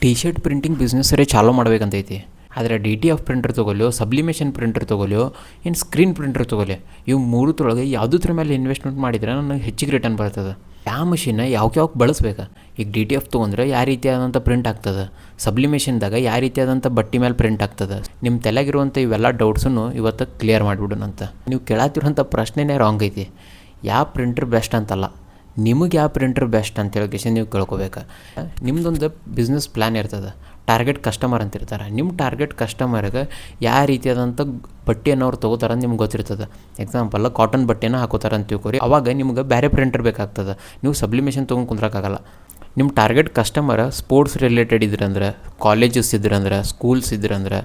T shirt printing ಬಿಸ್ನೆಸ್ಸರೇ ಚಾಲೂ ಮಾಡ್ಬೇಕಂತೈತಿ. ಆದರೆ ಡಿ ಟಿ ಎಫ್ ಪ್ರಿಂಟರ್ ತೊಗೊಳ್ಯೋ, ಸಬ್ಲಿಮೇಷನ್ ಪ್ರಿಂಟರ್ ತೊಗೊಳ್ಯೋ, ಏನು ಸ್ಕ್ರೀನ್ ಪ್ರಿಂಟರ್ ತೊಗೊಳ್ಳಿ, ಇವು ಮೂರತ್ರೊಳಗೆ ಯಾವುದ್ರ ಮೇಲೆ ಇನ್ವೆಸ್ಟ್ಮೆಂಟ್ ಮಾಡಿದ್ರೆ ನನಗೆ ಹೆಚ್ಚಿಗೆ ರಿಟರ್ನ್ ಬರ್ತದೆ. ಯಾವ ಮಷಿನ್ನ ಯಾವ್ಯಾವ ಬಳಸ್ಬೇಕು. ಈಗ ಡಿ ಟಿ ಎಫ್ ತೊಗೊಂಡ್ರೆ ಯಾವ ರೀತಿಯಾದಂಥ ಪ್ರಿಂಟ್ ಆಗ್ತದೆ, ಸಬ್ಲಿಮೇಷನ್ದಾಗ ಯಾವ ರೀತಿಯಾದಂಥ ಬಟ್ಟೆ ಮೇಲೆ ಪ್ರಿಂಟ್ ಆಗ್ತದೆ, ನಿಮ್ಮ ತಲೆಗಿರುವಂಥ ಇವೆಲ್ಲ ಡೌಟ್ಸನ್ನು ಇವತ್ತು ಕ್ಲಿಯರ್ ಮಾಡಿಬಿಡೋಣಂತ. ನೀವು ಕೇಳತ್ತಿರೋಂಥ ಪ್ರಶ್ನೆನೇ ರಾಂಗ್ ಐತಿ. ಯಾವ ಪ್ರಿಂಟರ್ ಬೆಸ್ಟ್ ಅಂತಲ್ಲ, ನಿಮಗೆ ಯಾವ ಪ್ರಿಂಟರ್ ಬೆಸ್ಟ್ ಅಂತ ಹೇಳೋಕೆ ನೀವು ಕೇಳ್ಕೊಬೇಕು. ನಿಮ್ಮದೊಂದು ಬಿಸ್ನೆಸ್ ಪ್ಲ್ಯಾನ್ ಇರ್ತದೆ, ಟಾರ್ಗೆಟ್ ಕಸ್ಟಮರ್ ಅಂತ ಇರ್ತಾರೆ. ನಿಮ್ಮ ಟಾರ್ಗೆಟ್ ಕಸ್ಟಮರ್ಗೆ ಯಾವ ರೀತಿಯಾದಂಥ ಬಟ್ಟೆಯನ್ನು ಅವ್ರು ತೊಗೋತಾರೆ ಅಂತ ನಿಮ್ಗೆ ಗೊತ್ತಿರ್ತದೆ. ಎಕ್ಸಾಂಪಲ್ ಕಾಟನ್ ಬಟ್ಟೆನ ಹಾಕೋತಾರೆ ಅಂತ ತಿಳ್ಕೊರಿ, ಅವಾಗ ನಿಮ್ಗೆ ಬೇರೆ ಪ್ರಿಂಟರ್ ಬೇಕಾಗ್ತದೆ. ನೀವು ಸಬ್ಲಿಮೇಷನ್ ತೊಗೊಂಡು ಕುಂದ್ರಕ್ಕಾಗಲ್ಲ. ನಿಮ್ಮ ಟಾರ್ಗೆಟ್ ಕಸ್ಟಮರ್ ಸ್ಪೋರ್ಟ್ಸ್ ರಿಲೇಟೆಡ್ ಇದ್ರಂದ್ರೆ, ಕಾಲೇಜಸ್ ಇದ್ರಂದ್ರೆ, ಸ್ಕೂಲ್ಸ್ ಇದ್ರಂದ್ರೆ,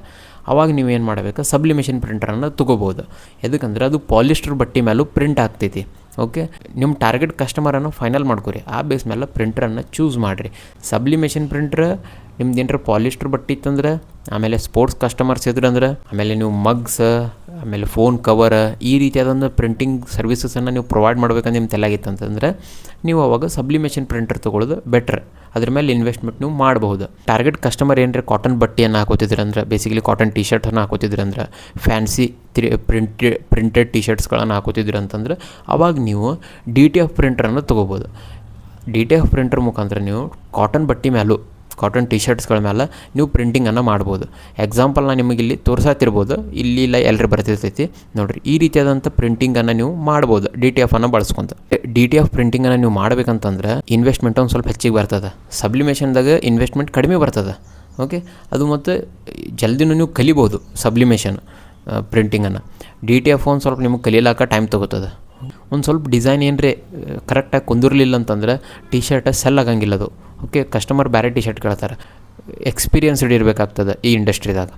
ಅವಾಗ ನೀವೇನು ಮಾಡಬೇಕು, ಸಬ್ಲಿಮೇಷನ್ ಪ್ರಿಂಟರನ್ನು ತೊಗೋಬೋದು. ಎದಕ್ಕಂದ್ರೆ ಅದು ಪಾಲಿಸ್ಟರ್ ಬಟ್ಟೆ ಮೇಲೂ ಪ್ರಿಂಟ್ ಆಗ್ತೈತಿ. ಓಕೆ, ನಿಮ್ಮ ಟಾರ್ಗೆಟ್ ಕಸ್ಟಮರನ್ನು ಫೈನಲ್ ಮಾಡ್ಕೊರಿ. ಆ ಬೇಸ್ ಮೇಲೆ ಪ್ರಿಂಟ್ರನ್ನು ಚೂಸ್ ಮಾಡಿರಿ. ಸಬ್ಲಿಮೇಷನ್ ಪ್ರಿಂಟ್ರ್ ನಿಮ್ದು ಏನರ ಪಾಲಿಸ್ಟರ್ ಬಟ್ಟೆ ಇತ್ತಂದ್ರೆ, ಆಮೇಲೆ ಸ್ಪೋರ್ಟ್ಸ್ ಕಸ್ಟಮರ್ಸ್ ಇದ್ರಂದ್ರೆ, ಆಮೇಲೆ ನೀವು ಮಗ್ಸ್, ಆಮೇಲೆ ಫೋನ್ ಕವರ್, ಈ ರೀತಿಯಾದಂಥ ಪ್ರಿಂಟಿಂಗ್ ಸರ್ವಿಸಸನ್ನು ನೀವು ಪ್ರೊವೈಡ್ ಮಾಡ್ಬೇಕಂತ ನಿಮ್ಮ ತಲೆಯಾಗಿತ್ತಂತಂದ್ರೆ ನೀವು ಅವಾಗ ಸಬ್ಲಿಮೇಷನ್ ಪ್ರಿಂಟರ್ ತೊಗೊಳ್ಳೋದು ಬೆಟ್ರ್. ಅದ್ರ ಮೇಲೆ ಇನ್ವೆಸ್ಟ್ಮೆಂಟ್ ನೀವು ಮಾಡಬಹುದು. ಟಾರ್ಗೆಟ್ ಕಸ್ಟಮರ್ ಏನರ ಕಾಟನ್ ಬಟ್ಟೆಯನ್ನು ಹಾಕೋತಿದ್ರಂದ್ರೆ, ಬೇಸಿಕಲಿ ಕಾಟನ್ ಟಿ ಶರ್ಟನ್ನು ಹಾಕೋತಿದ್ರಂದ್ರೆ, ಫ್ಯಾನ್ಸಿ ಪ್ರಿಂಟೆಡ್ ಟಿ ಶರ್ಟ್ಸ್ಗಳನ್ನು ಹಾಕೋತಿದ್ರಂತಂದ್ರೆ ಅವಾಗ ನೀವು ಡಿ ಟಿ ಎಫ್ ಪ್ರಿಂಟರನ್ನು ತೊಗೋಬೋದು. ಡಿ ಟಿ ಎಫ್ ಪ್ರಿಂಟರ್ ಮುಖಾಂತರ ನೀವು ಕಾಟನ್ ಬಟ್ಟೆ ಮೇಲೂ, ಕಾಟನ್ ಟಿ ಶರ್ಟ್ಸ್ಗಳ ಮೇಲೆ ನೀವು ಪ್ರಿಂಟಿಂಗನ್ನು ಮಾಡ್ಬೋದು. ಎಕ್ಸಾಂಪಲ್ ನಾನು ನಿಮಗೆ ಇಲ್ಲಿ ತೋರ್ಸಾತಿರ್ಬೋದು, ಇಲ್ಲ ಎಲ್ಲರೂ ಬರ್ತಿರ್ತೈತಿ ನೋಡಿರಿ. ಈ ರೀತಿಯಾದಂಥ ಪ್ರಿಂಟಿಂಗನ್ನು ನೀವು ಮಾಡ್ಬೋದು ಡಿ ಟಿ ಎಫನ್ನು ಬಳಸ್ಕೊಂತ. ಡಿ ಟಿ ಎಫ್ ಪ್ರಿಂಟಿಂಗನ್ನು ನೀವು ಮಾಡ್ಬೇಕಂತಂದ್ರೆ ಇನ್ವೆಸ್ಟ್ಮೆಂಟ್ ಒಂದು ಸ್ವಲ್ಪ ಹೆಚ್ಚಿಗೆ ಬರ್ತದೆ. ಸಬ್ಲಿಮೇಷನ್ದಾಗ ಇನ್ವೆಸ್ಟ್ಮೆಂಟ್ ಕಡಿಮೆ ಬರ್ತದೆ. ಓಕೆ, ಅದು ಮತ್ತು ಜಲ್ದಿನೂ ನೀವು ಕಲಿಬೋದು ಸಬ್ಲಿಮೇಷನ್ ಪ್ರಿಂಟಿಂಗನ್ನು. ಡಿ ಟಿ ಎಫ್ ಒಂದು ಸ್ವಲ್ಪ ನಿಮಗೆ ಕಲೀಲಾಕ ಟೈಮ್ ತೊಗೋತದೆ. ಒಂದು ಸ್ವಲ್ಪ ಡಿಸೈನ್ ಏನರೇ ಕರೆಕ್ಟಾಗಿ ಕುಂದಿರಲಿಲ್ಲ ಅಂತಂದ್ರೆ ಟಿ ಶರ್ಟ್ ಸೆಲ್ ಆಗಂಗಿಲ್ಲ ಅದು. ಓಕೆ, ಕಸ್ಟಮರ್ ಬೇರೆ ಟಿ ಶರ್ಟ್ ಕೇಳ್ತಾರೆ. ಎಕ್ಸ್ಪೀರಿಯನ್ಸ್ಡ್ ಇರಬೇಕಾಗ್ತದೆ ಈ ಇಂಡಸ್ಟ್ರಿದಾಗ.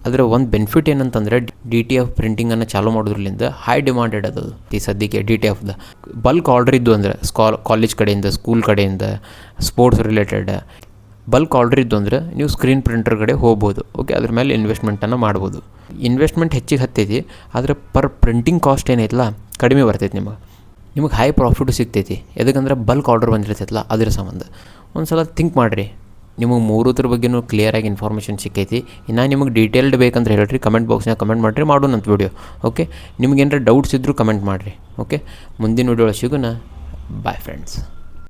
ಅದರ ಒಂದು ಬೆನಿಫಿಟ್ ಏನಂತಂದರೆ ಡಿ ಟಿ ಎಫ್ ಪ್ರಿಂಟಿಂಗನ್ನು ಚಾಲೂ ಮಾಡೋದ್ರಿಂದ ಹೈ ಡಿಮಾಂಡೆಡ್ ಅದು ಈ ಸದ್ಯಕ್ಕೆ ಡಿ ಟಿ ಎಫ್ದ. ಬಲ್ಕ್ ಆರ್ಡ್ರ್ ಇದ್ದು ಅಂದರೆ ಕಾಲೇಜ್ ಕಡೆಯಿಂದ, ಸ್ಕೂಲ್ ಕಡೆಯಿಂದ, ಸ್ಪೋರ್ಟ್ಸ್ ರಿಲೇಟೆಡ್ ಬಲ್ಕ್ ಆರ್ಡ್ರ್ ಇದ್ದು ಅಂದರೆ ನೀವು ಸ್ಕ್ರೀನ್ ಪ್ರಿಂಟರ್ ಕಡೆ ಹೋಗ್ಬೋದು. ಓಕೆ, ಅದ್ರ ಮೇಲೆ ಇನ್ವೆಸ್ಟ್ಮೆಂಟನ್ನು ಮಾಡ್ಬೋದು. ಇನ್ವೆಸ್ಟ್ಮೆಂಟ್ ಹೆಚ್ಚಿಗೆ ಹತ್ತೈತಿ, ಆದರೆ ಪರ್ ಪ್ರಿಂಟಿಂಗ್ ಕಾಸ್ಟ್ ಏನೈತಲ್ಲ ಕಡಿಮೆ ಬರ್ತೈತಿ. ನಿಮಗೆ ಹೈ ಪ್ರಾಫಿಟು ಸಿಗ್ತೈತಿ. ಎದಕ್ಕಂದ್ರೆ ಬಲ್ಕ್ ಆರ್ಡರ್ ಬಂದಿರ್ತೈತಲ್ಲ ಅದ್ರ ಸಂಬಂಧ. ಒಂದು ಸಲ ಥಿಂಕ್ ಮಾಡಿರಿ. ನಿಮಗೆ ಮೂರದ್ರ ಬಗ್ಗೆನೂ ಕ್ಲಿಯರಾಗಿ ಇನ್ಫಾರ್ಮೇಷನ್ ಸಿಕ್ಕೈತಿ. ಇನ್ನು ನಿಮಗೆ ಡೀಟೇಲ್ಡ್ ಬೇಕಂದ್ರೆ ಹೇಳ್ರಿ, ಕಮೆಂಟ್ ಬಾಕ್ಸ್ನಾಗ ಕಮೆಂಟ್ ಮಾಡಿರಿ, ಮಾಡೋಣಂತ ವೀಡಿಯೋ. ಓಕೆ, ನಿಮ್ಗೆ ಏನಾರ ಡೌಟ್ಸ್ ಇದ್ದರೂ ಕಮೆಂಟ್ ಮಾಡಿರಿ. ಓಕೆ, ಮುಂದಿನ ವೀಡಿಯೋ ಸಿಗೋಣ. Bye friends.